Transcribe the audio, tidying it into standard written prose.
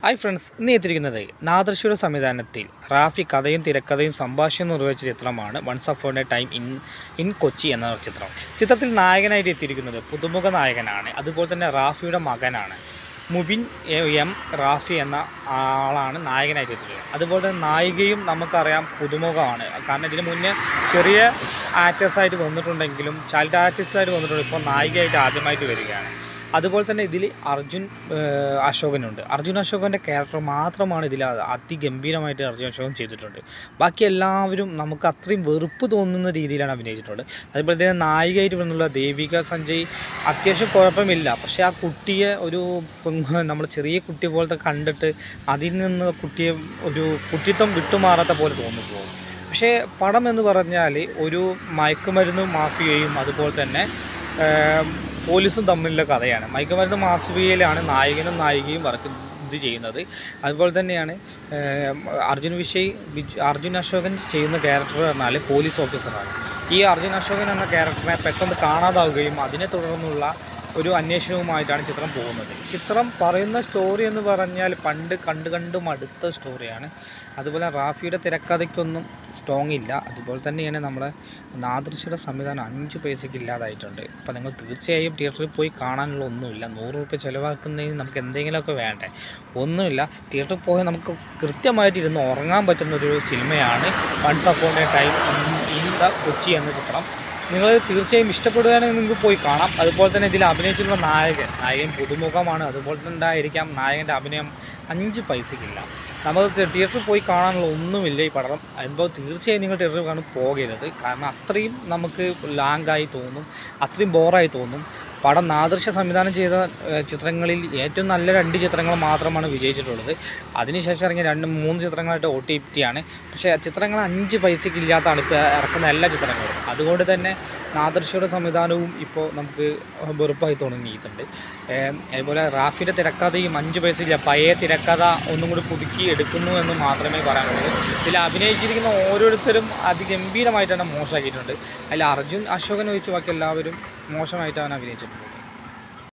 Hi friends, ഇന്ന് എത്തിയിരിക്കുന്നത് നാദർഷിയുടെ സംവിധാനത്തിൽ റാഫി കഥയും തിരക്കഥയും സംഭാഷണം നിർവഹിച്ച ചിത്രമാണ് once upon a time in Kochi എന്ന ചിത്രം. ചിത്രത്തിൽ നായകനായിട്ട് എത്തിയിരിക്കുന്നത് പുതുമുഖ നായകനാണ്. അതുപോലെ തന്നെ റാഫിയുടെ മകനാണ് മുബിൻ എം റാഫി എന്ന ആളാണ് നായകനായിട്ട് എത്തിയിട്ടുള്ളത്. അതുപോലെ തന്നെ നായികയും നമുക്കറിയാം പുതുമുഖമാണ്. കാരണം ഇതിന് മുന്നേ ചെറിയ ആക്ടേഴ്സായിട്ട് വന്നിട്ടുണ്ടെങ്കിലും ചൈൽഡ് ആർട്ടിസ്റ്റായിട്ട് വന്നിട്ടുണ്ട്. ഇപ്പോൾ നായികയായിട്ട് ആദ്യമായിട്ട് വരികയാണ്. അതുപോലെ തന്നെ ഇതിൽ അർജുൻ അശോകനുണ്ട്. അർജുൻ അശോകൻ്റെ ക്യാരക്ടർ മാത്രമാണ് ഇതിൽ അതിഗംഭീരമായിട്ട് അർജുൻ അശോകൻ ചെയ്തിട്ടുണ്ട്. ബാക്കി എല്ലാവരും നമുക്ക് അത്രയും വെറുപ്പ് തോന്നുന്ന രീതിയിലാണ് അഭിനയിച്ചിട്ടുള്ളത്. അതുപോലെ തന്നെ നായികയായിട്ട് വന്നുള്ള ദേവിക സഞ്ജയ് അത്യാവശ്യം കുഴപ്പമില്ല. പക്ഷേ ആ കുട്ടിയെ ഒരു നമ്മൾ ചെറിയ കുട്ടി പോലത്തെ കണ്ടിട്ട് അതിൽ നിന്ന് കുട്ടിയെ ഒരു കുട്ടിത്വം വിട്ടുമാറാത്ത പോലെ തോന്നിപ്പോകും. പക്ഷേ പടം എന്ന് പറഞ്ഞാൽ ഒരു മയക്കുമരുന്ന് മാഫിയയും അതുപോലെ തന്നെ പോലീസും തമ്മിലുള്ള കഥയാണ്. മയക്കുമരുന്ന് മാഫിയയിലാണ് നായകനും നായികയും ഇത് ചെയ്യുന്നത്. അതുപോലെ തന്നെയാണ് അർജുൻ അശോകൻ ചെയ്യുന്ന ക്യാരക്ടർ പറഞ്ഞാൽ പോലീസ് ഓഫീസറാണ്. ഈ അർജുൻ അശോകൻ എന്ന ക്യാരക്ടറിനെ പെട്ടെന്ന് കാണാതാവുകയും അതിനെ തുടർന്നുള്ള ഒരു അന്വേഷണവുമായിട്ടാണ് ചിത്രം പോകുന്നത്. ചിത്രം പറയുന്ന സ്റ്റോറി എന്ന് പറഞ്ഞാൽ പണ്ട് കണ്ടു മടുത്ത സ്റ്റോറിയാണ്. അതുപോലെ റാഫിയുടെ തിരക്കഥയ്ക്കൊന്നും സ്ട്രോങ് ഇല്ല. അതുപോലെ തന്നെയാണ് നമ്മളെ നാദൃശ്യയുടെ സംവിധാനം 5 പൈസയ്ക്ക് ഇല്ലാതായിട്ടുണ്ട്. അപ്പോൾ നിങ്ങൾ തീർച്ചയായും തിയേറ്ററിൽ പോയി കാണാനുള്ള ഒന്നുമില്ല. 100 രൂപ ചിലവാക്കുന്നതിന് നമുക്ക് എന്തെങ്കിലുമൊക്കെ വേണ്ടേ? ഒന്നുമില്ല. തിയേറ്ററിൽ പോയാൽ നമുക്ക് കൃത്യമായിട്ട് ഇരുന്ന് ഉറങ്ങാൻ പറ്റുന്നൊരു സിനിമയാണ് once upon a time in Kochi എന്ന ചിത്രം. നിങ്ങൾ തീർച്ചയായും ഇഷ്ടപ്പെടുകയാണെങ്കിൽ നിങ്ങൾക്ക് പോയി കാണാം. അതുപോലെ തന്നെ ഇതിൽ അഭിനയിച്ചിട്ടുള്ള നായകൻ പുതുമുഖമാണ്. അതുപോലെ തന്നെ ഉണ്ടായിരിക്കാം നായകൻ്റെ അഭിനയം 5 പൈസയ്ക്കില്ല. നമുക്ക് തിയേറ്ററിൽ പോയി കാണാനുള്ള ഒന്നുമില്ല ഈ പടം. അതുമ്പോൾ തീർച്ചയായും നിങ്ങൾ തിയേറ്ററിൽ കാണാൻ പോകരുത്. കാരണം അത്രയും നമുക്ക് ലാഗായി തോന്നും, അത്രയും ബോറായി തോന്നും. പടം നാദൃശ്യ സംവിധാനം ചെയ്ത ചിത്രങ്ങളിൽ ഏറ്റവും നല്ല 2 ചിത്രങ്ങൾ മാത്രമാണ് വിജയിച്ചിട്ടുള്ളത്. അതിനുശേഷം ഇറങ്ങിയ 2-3 ചിത്രങ്ങളായിട്ട് OTT ആണ്. പക്ഷേ ചിത്രങ്ങൾ 5 പൈസയ്ക്ക് ഇല്ലാത്തതാണ് ഇപ്പോൾ ഇറക്കുന്ന എല്ലാ ചിത്രങ്ങളും. അതുകൊണ്ട് തന്നെ നാദൃശ്യയുടെ സംവിധാനവും ഇപ്പോൾ നമുക്ക് വെറുപ്പായി തുടങ്ങിയിട്ടുണ്ട്. അതുപോലെ റാഫിയുടെ തിരക്കഥയും 5 പൈസയില്ല. പഴയ തിരക്കഥ ഒന്നും കൂടി പുതുക്കി എടുക്കുന്നു എന്ന് മാത്രമേ പറയാനുള്ളൂ. ഇതിൽ അഭിനയിച്ചിരിക്കുന്ന ഓരോരുത്തരും അതിഗംഭീരമായിട്ടാണ് മോശമാക്കിയിട്ടുണ്ട്. അതിൽ അർജുൻ അശോകൻ ഒഴിച്ച് ബാക്കി എല്ലാവരും മോശമായിട്ടാണ് അഭിനയിച്ചിട്ടുള്ളത്.